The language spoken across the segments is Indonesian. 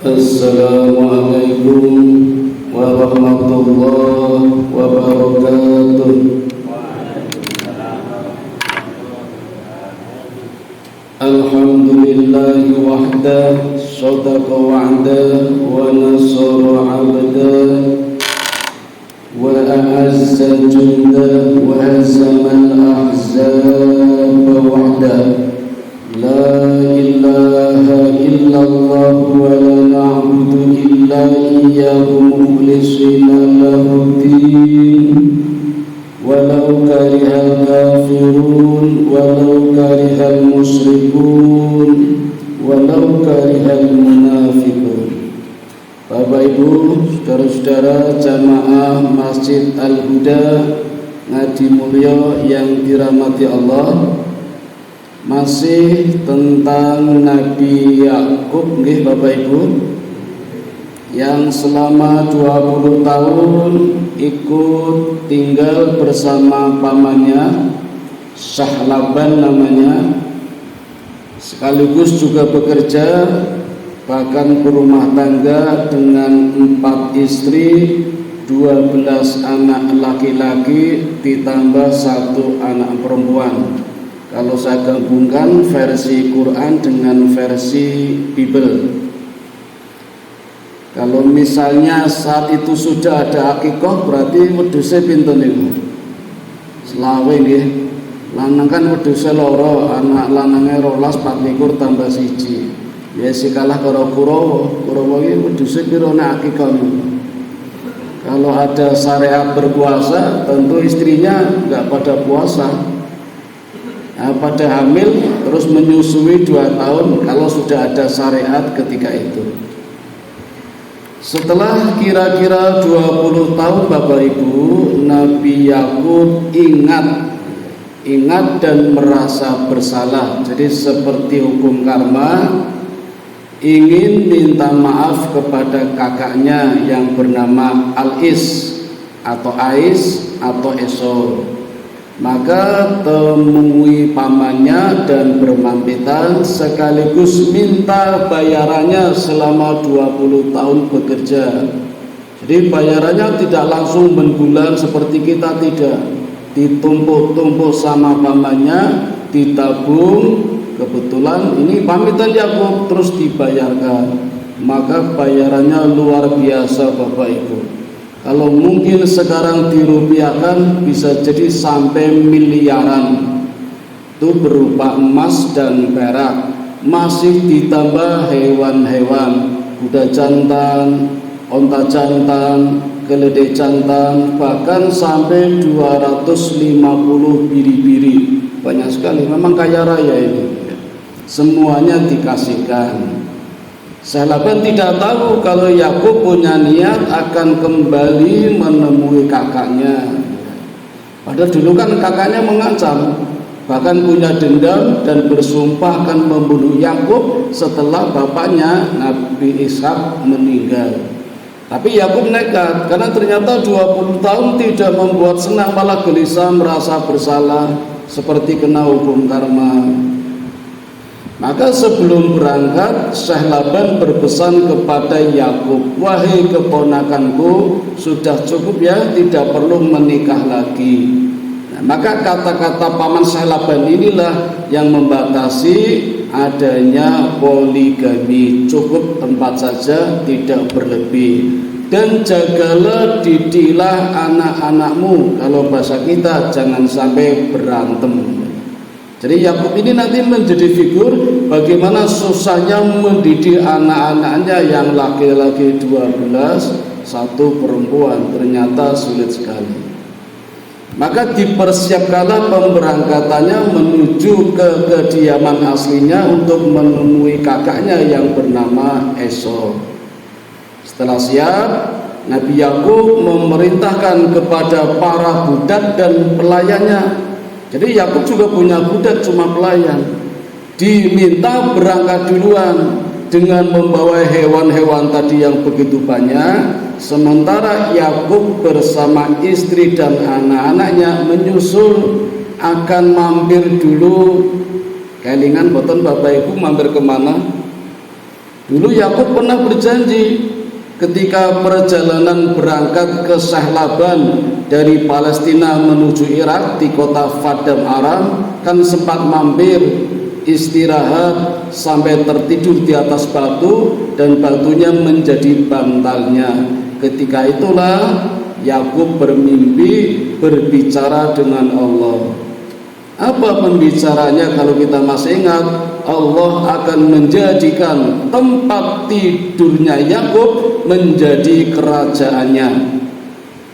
Assalamualaikum warahmatullahi wabarakatuh. Alhamdulillahi wahda, sadaqa wa'da, wa nasara 'abda, wa a'azza junda, wa hazama al-ahzaba wahda. La ilaha illallah wa la na'budu illa iyyahu mukhlishina lahuddin walau karihal kafirun walau karihal musyrikun walau karihal munafiqun. Bapak Ibu, saudara-saudara jamaah Masjid Al-Huda Ngadi Mulya yang dirahmati Allah, masih tentang Nabi Yakub nggih Bapak Ibu, yang selama 20 tahun ikut tinggal bersama pamannya Sahlaban namanya, sekaligus juga bekerja bahkan berumah tangga dengan 4 istri, 12 anak laki-laki ditambah 1 anak perempuan. Kalau saya gabungkan versi Quran dengan versi Bible, kalau misalnya saat itu sudah ada akikah, berarti wedhuse pinten niku? Selawe nggih. Lanang kan wedhuse loro, anak lanange 12 24 tambah 1. Ya sikalah karo Kurawa. Kurawa iki wedhuse pira nek akikah niku? Kalau ada syariat berpuasa, tentu istrinya enggak pada puasa. Nah, pada hamil terus menyusui 2 tahun kalau sudah ada syariat ketika itu. Setelah kira-kira 20 tahun Bapak Ibu, Nabi Yakub ingat dan merasa bersalah. Jadi seperti hukum karma, ingin minta maaf kepada kakaknya yang bernama Al-Is atau Ais atau Esau. Maka temui pamannya dan bermampitan sekaligus minta bayarannya selama 20 tahun bekerja. Jadi bayarannya tidak langsung berbulan seperti kita, tidak, ditumpuk-tumpuk sama pamannya, ditabung. Kebetulan ini pamitan Yakub terus dibayarkan, maka bayarannya luar biasa Bapak Ibu. Kalau mungkin sekarang dirupiahkan bisa jadi sampai miliaran. Itu berupa emas dan perak. Masih ditambah hewan-hewan, kuda jantan, onta jantan, keledai jantan, bahkan sampai 250 biri-biri. Banyak sekali, memang kaya raya ini. Semuanya dikasihkan. Sahlaban tidak tahu kalau Yakub punya niat akan kembali menemui kakaknya. Padahal dulu kan kakaknya mengancam, bahkan punya dendam dan bersumpah akan membunuh Yakub setelah bapaknya Nabi Ishak meninggal. Tapi Yakub nekat karena ternyata 20 tahun tidak membuat senang, malah gelisah, merasa bersalah seperti kena hukum karma. Maka sebelum berangkat, Sahlaban berpesan kepada Yakub, "Wahai keponakanku, sudah cukup ya, tidak perlu menikah lagi." Nah, maka kata-kata paman Sahlaban inilah yang membatasi adanya poligami. Cukup tempat saja, tidak berlebih. Dan jagalah, didiklah anak-anakmu. Kalau bahasa kita, jangan sampai berantem. Jadi Yakub ini nanti menjadi figur bagaimana susahnya mendidik anak-anaknya yang laki-laki 12, 1 perempuan, ternyata sulit sekali. Maka dipersiapkanlah pemberangkatannya menuju ke kediaman aslinya untuk menemui kakaknya yang bernama Esau. Setelah siap, Nabi Yakub memerintahkan kepada para budak dan pelayannya. Jadi Yakub juga punya budak, cuma pelayan. Diminta berangkat duluan dengan membawa hewan-hewan tadi yang begitu banyak, sementara Yakub bersama istri dan anak-anaknya menyusul akan mampir dulu. Kelingan boten Bapak Ibu mampir kemana? Dulu Yakub pernah berjanji ketika perjalanan berangkat ke Sahlaban dari Palestina menuju Irak di kota Padang Aram, kan sempat mampir istirahat sampai tertidur di atas batu dan batunya menjadi bantalnya. Ketika itulah Yakub bermimpi berbicara dengan Allah. Apa pembicaranya kalau kita masih ingat? Allah akan menjadikan tempat tidurnya Yakub menjadi kerajaannya.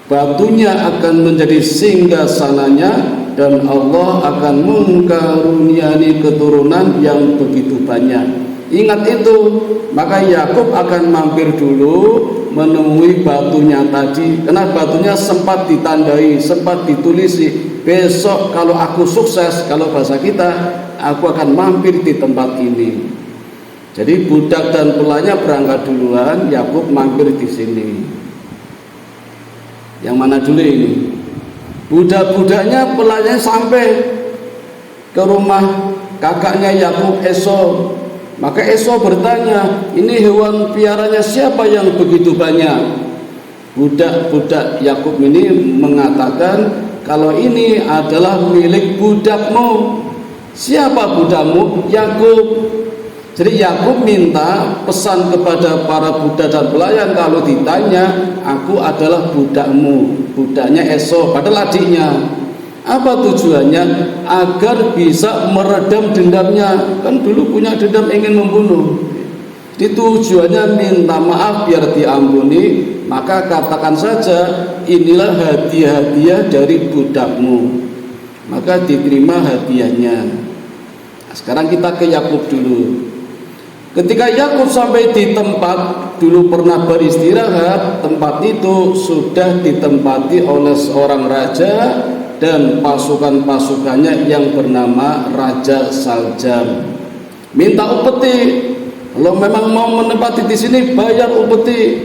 Batunya akan menjadi singgasananya dan Allah akan mengkaruniai keturunan yang begitu banyak. Ingat itu, maka Yakub akan mampir dulu menemui batunya tadi, karena batunya sempat ditandai, sempat ditulisi, besok kalau aku sukses, kalau bahasa kita, aku akan mampir di tempat ini. Jadi budak dan pelanya berangkat duluan, Yakub mampir di sini. Yang mana dulu ini? Budak-budaknya, pelanya sampai ke rumah kakaknya Yakub, Esau. Maka Esau bertanya, ini hewan piaranya siapa yang begitu banyak? Budak-budak Yakub ini mengatakan, kalau ini adalah milik budakmu. Siapa budakmu? Yakub. Jadi Yakub minta pesan kepada para budak dan pelayan, kalau ditanya, aku adalah budakmu, budaknya Esau, padahal adiknya. Apa tujuannya? Agar bisa meredam dendamnya. Kan dulu punya dendam ingin membunuh. Itu tujuannya minta maaf biar diampuni. Maka katakan saja, inilah hadiah-hadiah dari budakmu. Maka diterima hadiahnya. Nah, sekarang kita ke Yakub dulu. Ketika Yakub sampai di tempat dulu pernah beristirahat, tempat itu sudah ditempati oleh seorang raja dan pasukan-pasukannya yang bernama Raja Saljam. Minta upeti, kalau memang mau menempati di sini bayar upeti.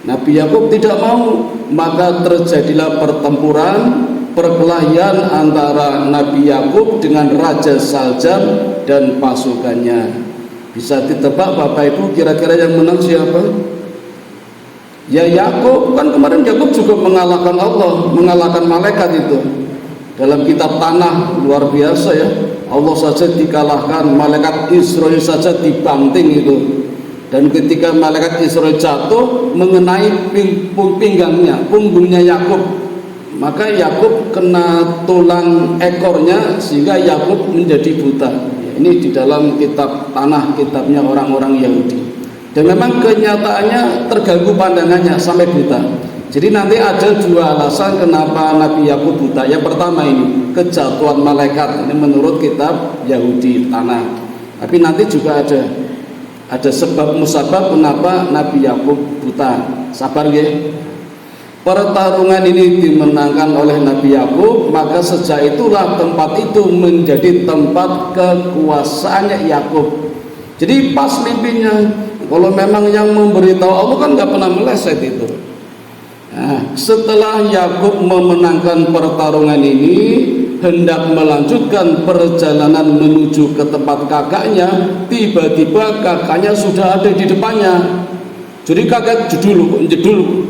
Nabi Yakub tidak mau, maka terjadilah pertempuran, perkelahian antara Nabi Yakub dengan Raja Saljam dan pasukannya. Bisa ditebak Bapak Ibu kira-kira yang menang siapa? Ya Yakub, kan kemarin Yakub juga mengalahkan Allah, mengalahkan malaikat itu. Dalam kitab Tanah luar biasa ya, Allah saja dikalahkan, malaikat Israel saja dibanting itu. Dan ketika malaikat Israel jatuh mengenai pinggangnya, punggungnya Yakub, maka Yakub kena tulang ekornya sehingga Yakub menjadi buta. Ini di dalam kitab Tanah, kitabnya orang-orang Yahudi. Dan memang kenyataannya terganggu pandangannya sampai buta. Jadi nanti ada dua alasan kenapa Nabi Yakub buta. Yang pertama ini kejatuhan malaikat, ini menurut kitab Yahudi Tanah. Tapi nanti juga ada sebab musabab kenapa Nabi Yakub buta. Sabar ya. Pertarungan ini dimenangkan oleh Nabi Yakub, maka sejak itulah tempat itu menjadi tempat kekuasaannya Yakub. Jadi pas mimpinya, kalau memang yang memberitahu Allah kan nggak pernah meleset itu. Nah, setelah Yakub memenangkan pertarungan ini, hendak melanjutkan perjalanan menuju ke tempat kakaknya, tiba-tiba kakaknya sudah ada di depannya. Jadi kakak jedul,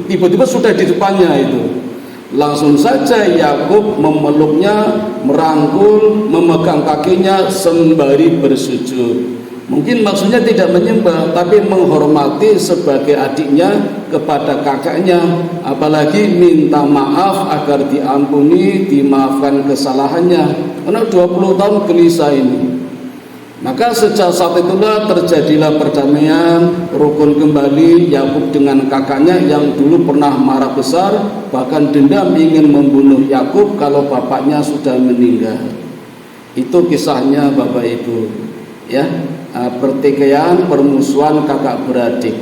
tiba-tiba sudah di depannya itu. Langsung saja Yakub memeluknya, merangkul, memegang kakinya sembari bersujud. Mungkin maksudnya tidak menyembah, tapi menghormati sebagai adiknya kepada kakaknya, apalagi minta maaf agar diampuni, dimaafkan kesalahannya. Karena 20 tahun gelisah ini. Maka sejak saat itulah terjadilah perdamaian, rukun kembali Yakub dengan kakaknya yang dulu pernah marah besar, bahkan dendam ingin membunuh Yakub kalau bapaknya sudah meninggal. Itu kisahnya Bapak Ibu, ya. Pertikaian, permusuhan kakak beradik.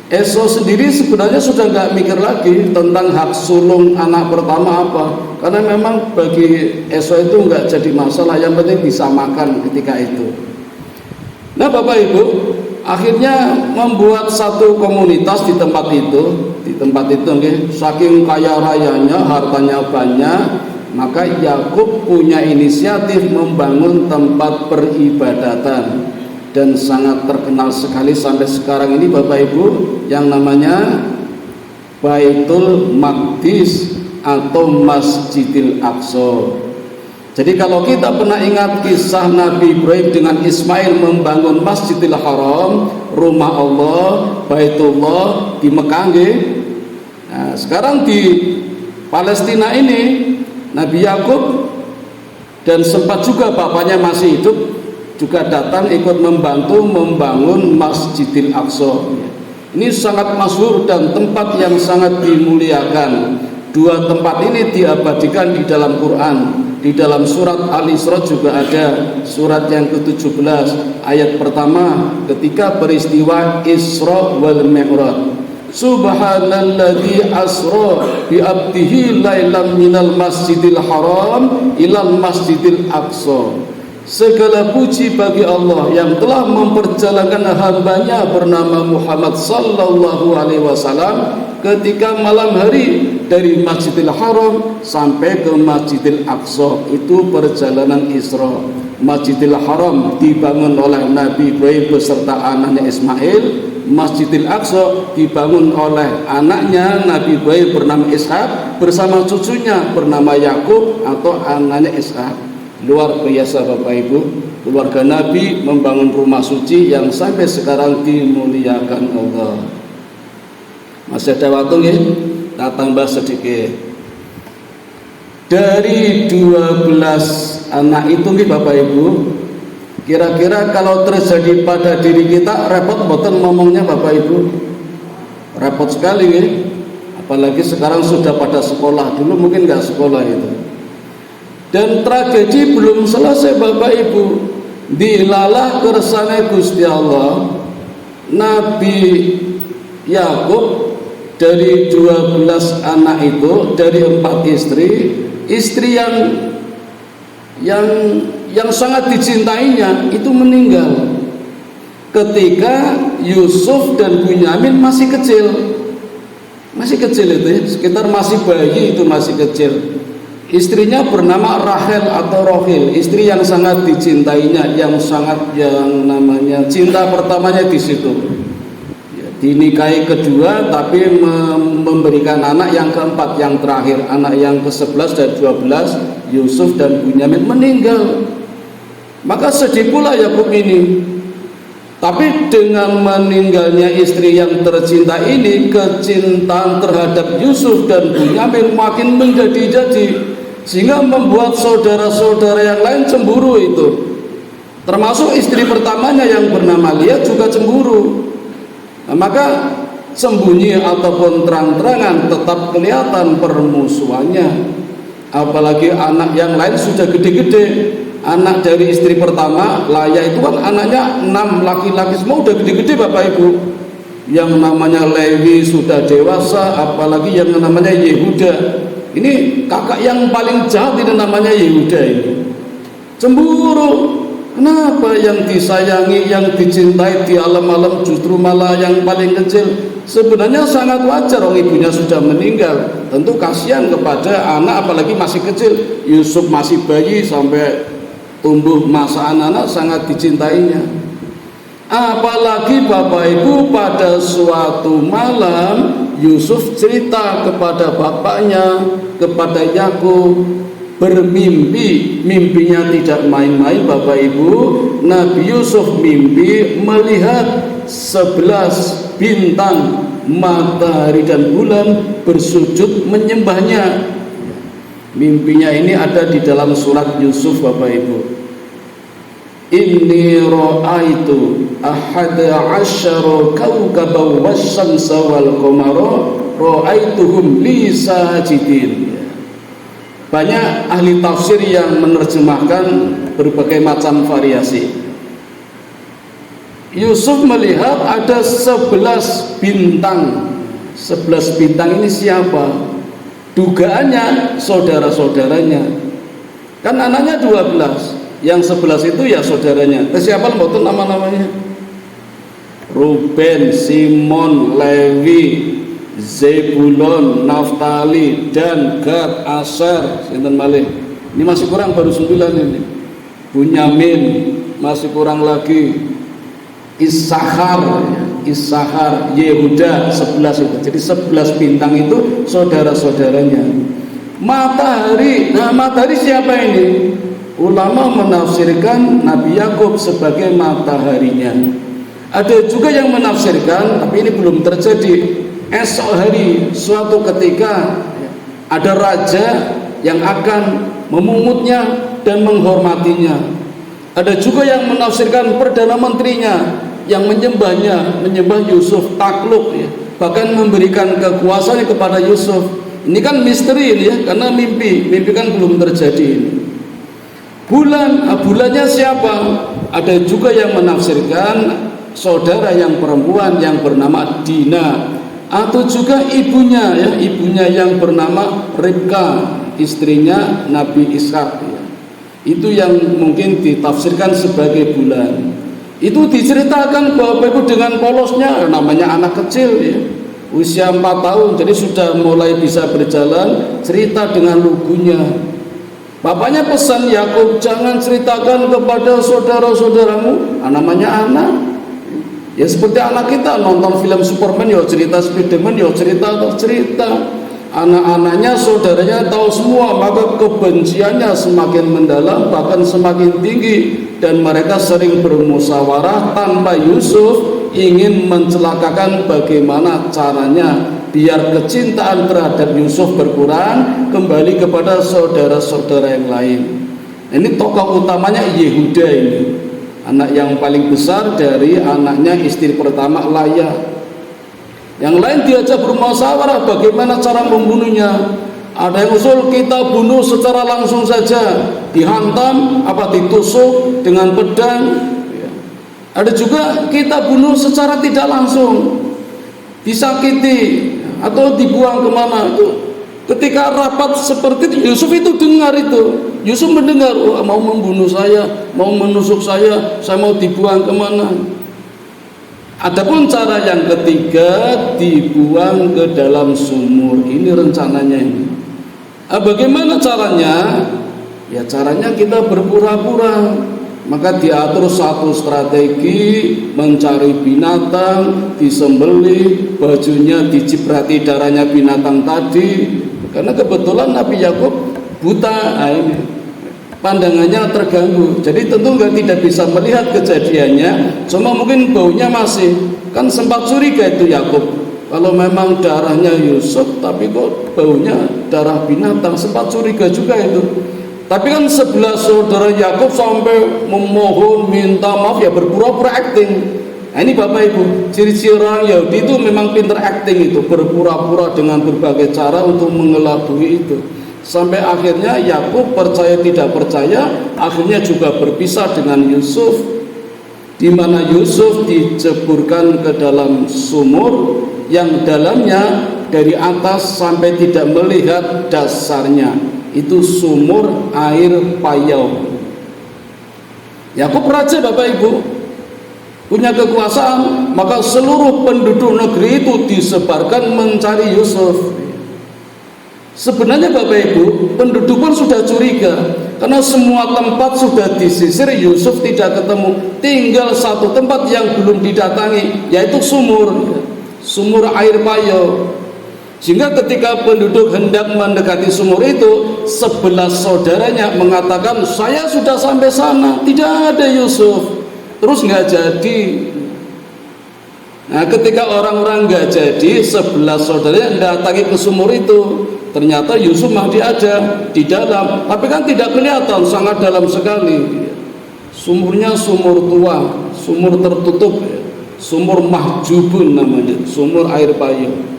Esau sendiri sebenarnya sudah nggak mikir lagi tentang hak sulung anak pertama apa, karena memang bagi Esau itu nggak jadi masalah, yang penting bisa makan ketika itu. Nah Bapak Ibu, akhirnya membuat satu komunitas di tempat itu, okay, saking kaya rayanya, hartanya banyak, maka Yakub punya inisiatif membangun tempat peribadatan. dan sangat terkenal sekali sampai sekarang ini Bapak Ibu, yang namanya Baitul Maqdis atau Masjidil Aqsa. Jadi kalau kita pernah ingat kisah Nabi Ibrahim dengan Ismail membangun Masjidil Haram, rumah Allah, Baitullah di Mekah, nah, sekarang di Palestina ini Nabi Yakub dan sempat juga bapaknya masih hidup juga datang ikut membantu membangun Masjidil Aqsa. Ini sangat masyhur dan tempat yang sangat dimuliakan. Dua tempat ini diabadikan di dalam Quran. Di dalam surat Al-Isra juga ada, surat yang ke-17 ayat pertama ketika peristiwa Isra wal Mi'raj. Subhanalladzi asra bi abdihi lailan minal masjidil haram ilal masjidil aqsa. Segala puji bagi Allah yang telah memperjalankan hambanya bernama Muhammad sallallahu alaihi wasallam ketika malam hari dari Masjidil Haram sampai ke Masjidil Aqsa. Itu perjalanan Isra. Masjidil Haram dibangun oleh Nabi Ibrahim beserta anaknya Ismail. Masjidil Aqsa dibangun oleh anaknya Nabi Ibrahim bernama Ishak bersama cucunya bernama Yakub atau anaknya Ishak. Luar biasa Bapak Ibu, keluarga Nabi membangun rumah suci yang sampai sekarang dimuliakan Allah. Masih ada waktu ya? Kita tambah sedikit. Dari 12 anak itu nih Bapak Ibu, kira-kira kalau terjadi pada diri kita repot boten ngomongnya Bapak Ibu? Repot sekali ya? Apalagi sekarang sudah pada sekolah, dulu mungkin nggak sekolah itu. Dan tragedi belum selesai Bapak Ibu. Dilalah kersane Gusti Allah, Nabi Yakub dari 12 anak itu, dari 4 istri yang sangat dicintainya itu meninggal ketika Yusuf dan Bunyamin masih kecil itu ya, sekitar masih bayi, itu masih kecil. Istrinya bernama Rahel atau Rohil, istri yang sangat dicintainya, yang namanya cinta pertamanya di situ. Ya, dinikahi kedua, tapi memberikan anak yang keempat, yang terakhir, anak yang ke-11 dan 12, Yusuf dan Bunyamin meninggal. Maka sedih pula Yakub ini. Tapi dengan meninggalnya istri yang tercinta ini, kecintaan terhadap Yusuf dan Bunyamin makin menjadi-jadi, sehingga membuat saudara-saudara yang lain cemburu itu. Termasuk istri pertamanya yang bernama Lia juga cemburu. Nah, maka sembunyi ataupun terang-terangan tetap kelihatan permusuhannya. Apalagi anak yang lain sudah gede-gede. Anak dari istri pertama, Laya itu kan anaknya 6 laki-laki semua udah gede-gede Bapak Ibu. Yang namanya Lewi sudah dewasa, apalagi yang namanya Yehuda. Ini kakak yang paling jahat, ini namanya Yehuda ini. Cemburu. Kenapa yang disayangi, yang dicintai di alam-alam justru malah yang paling kecil? Sebenarnya sangat wajar, orang ibunya sudah meninggal. Tentu kasihan kepada anak, apalagi masih kecil. Yusuf masih bayi sampai tumbuh masa anak-anak, sangat dicintainya. Apalagi Bapak Ibu, pada suatu malam Yusuf cerita kepada bapaknya, kepada Yakub, bermimpi. Mimpinya tidak main-main Bapak Ibu. Nabi Yusuf mimpi melihat 11 bintang, matahari dan bulan bersujud menyembahnya. Mimpinya ini ada di dalam surat Yusuf Bapak Ibu. Inni ra'aitu ahada asyara kawkaban wasyamsa wal qamara ra'aituhum li sajidin. Banyak ahli tafsir yang menerjemahkan berbagai macam variasi. Yusuf melihat ada 11 bintang. 11 bintang ini siapa? Dugaannya saudara-saudaranya. Kan anaknya 12. Yang 11 itu ya saudaranya. Siapa betul nama-namanya? Ruben, Simon, Lewi, Zebulon, Naftali, dan Gad, Aser, sinten malih. Ini masih kurang baru 9 ini. Bunyamin masih kurang lagi. Issachar, Yehuda 11 itu. Jadi 11 bintang itu saudara-saudaranya. Matahari, nah matahari siapa ini? Ulama menafsirkan Nabi Yakub sebagai mataharinya. Ada juga yang menafsirkan, tapi ini belum terjadi, esok hari suatu ketika ada raja yang akan memungutnya dan menghormatinya. Ada juga yang menafsirkan perdana menterinya yang menyembah Yusuf, takluk ya, bahkan memberikan kekuasaan kepada Yusuf. Ini kan misteri ini ya, karena mimpi kan belum terjadi ini. Bulannya siapa? Ada juga yang menafsirkan saudara yang perempuan yang bernama Dina, atau juga ibunya yang bernama Ribka, istrinya Nabi Ishak ya. Itu yang mungkin ditafsirkan sebagai bulan. Itu diceritakan bahwa Ibu dengan polosnya, namanya anak kecil ya, usia 4 tahun, jadi sudah mulai bisa berjalan, cerita dengan lugunya. Bapaknya pesan Yakub, jangan ceritakan kepada saudara-saudaramu, namanya anak. Ya seperti anak kita nonton film Superman, ya cerita Spiderman, ya cerita. Anak-anaknya, saudaranya tahu semua, maka kebenciannya semakin mendalam, bahkan semakin tinggi, dan mereka sering bermusyawarah tanpa Yusuf ingin mencelakakan bagaimana caranya biar kecintaan terhadap Yusuf berkurang, kembali kepada saudara-saudara yang lain. Ini tokoh utamanya Yehuda ini, anak yang paling besar dari anaknya istri pertama Laya. Yang lain diajak bermusyawarah bagaimana cara membunuhnya. Ada yang usul kita bunuh secara langsung saja, dihantam apa ditusuk dengan pedang. Ada juga kita bunuh secara tidak langsung, disakiti atau dibuang kemana. Itu ketika rapat seperti itu, Yusuf itu dengar itu. Yusuf mendengar, oh, mau membunuh saya, mau menusuk saya mau dibuang kemana. Adapun cara yang ketiga, dibuang ke dalam sumur. Ini rencananya ini. Bagaimana caranya? Ya caranya kita berpura-pura. Maka diatur satu strategi, mencari binatang, disembelih, bajunya diciprati darahnya binatang tadi. Karena kebetulan Nabi Yakub buta, pandangannya terganggu, jadi tentu tidak bisa melihat kejadiannya. Cuma mungkin baunya masih, kan sempat curiga itu Yakub, kalau memang darahnya Yusuf tapi kok baunya darah binatang, sempat curiga juga itu. Tapi kan sebelah saudara Yakub sampai memohon minta maaf, ya berpura-pura acting. Nah, ini Bapak Ibu, ciri-ciri orang Yahudi itu memang pinter acting, itu berpura-pura dengan berbagai cara untuk mengelabui itu. Sampai akhirnya Yakub percaya tidak percaya, akhirnya juga berpisah dengan Yusuf, di mana Yusuf diceburkan ke dalam sumur yang dalamnya dari atas sampai tidak melihat dasarnya. Itu sumur air payau. Yakub raja Bapak Ibu, punya kekuasaan, maka seluruh penduduk negeri itu disebarkan mencari Yusuf. Sebenarnya Bapak Ibu, penduduk pun sudah curiga, karena semua tempat sudah disisir, Yusuf tidak ketemu. Tinggal satu tempat yang belum didatangi, yaitu sumur air payau. Sehingga ketika penduduk hendak mendekati sumur itu, 11 saudaranya mengatakan, saya sudah sampai sana, tidak ada Yusuf. Terus nggak jadi. Nah, ketika orang-orang nggak jadi, 11 saudaranya datangi ke sumur itu. Ternyata Yusuf masih ada di dalam, tapi kan tidak kelihatan, sangat dalam sekali. Sumurnya sumur tua, sumur tertutup, sumur mahjubun namanya, sumur air payau.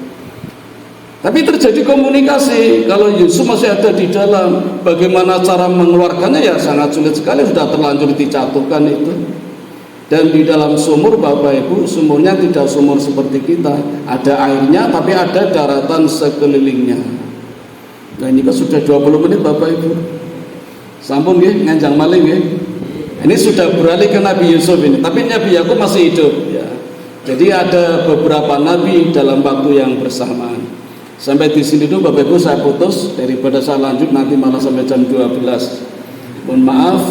Tapi terjadi komunikasi, kalau Yusuf masih ada di dalam, bagaimana cara mengeluarkannya ya sangat sulit sekali, sudah terlanjur dicaturkan itu. Dan di dalam sumur Bapak Ibu, sumurnya tidak sumur seperti kita, ada airnya tapi ada daratan sekelilingnya. Nah ini kan sudah 20 menit Bapak Ibu, sampun ya, nganjang maling ya. Ini sudah beralih ke Nabi Yusuf ini, tapi Nabi Yakub masih hidup ya. Jadi ada beberapa nabi dalam waktu yang bersamaan. Sampai di sini dulu Bapak Ibu, saya putus, daripada saya lanjut nanti malah sampai jam 12. Mohon maaf.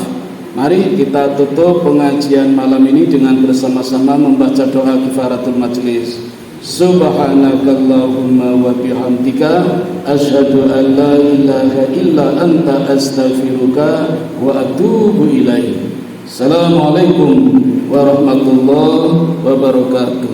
Mari kita tutup pengajian malam ini dengan bersama-sama membaca doa kifaratul majlis. Subhanakallahumma wa bihamdika asyhadu an la ilaha illa anta astaghfiruka wa atubu ilaik. Assalamualaikum warahmatullahi wabarakatuh.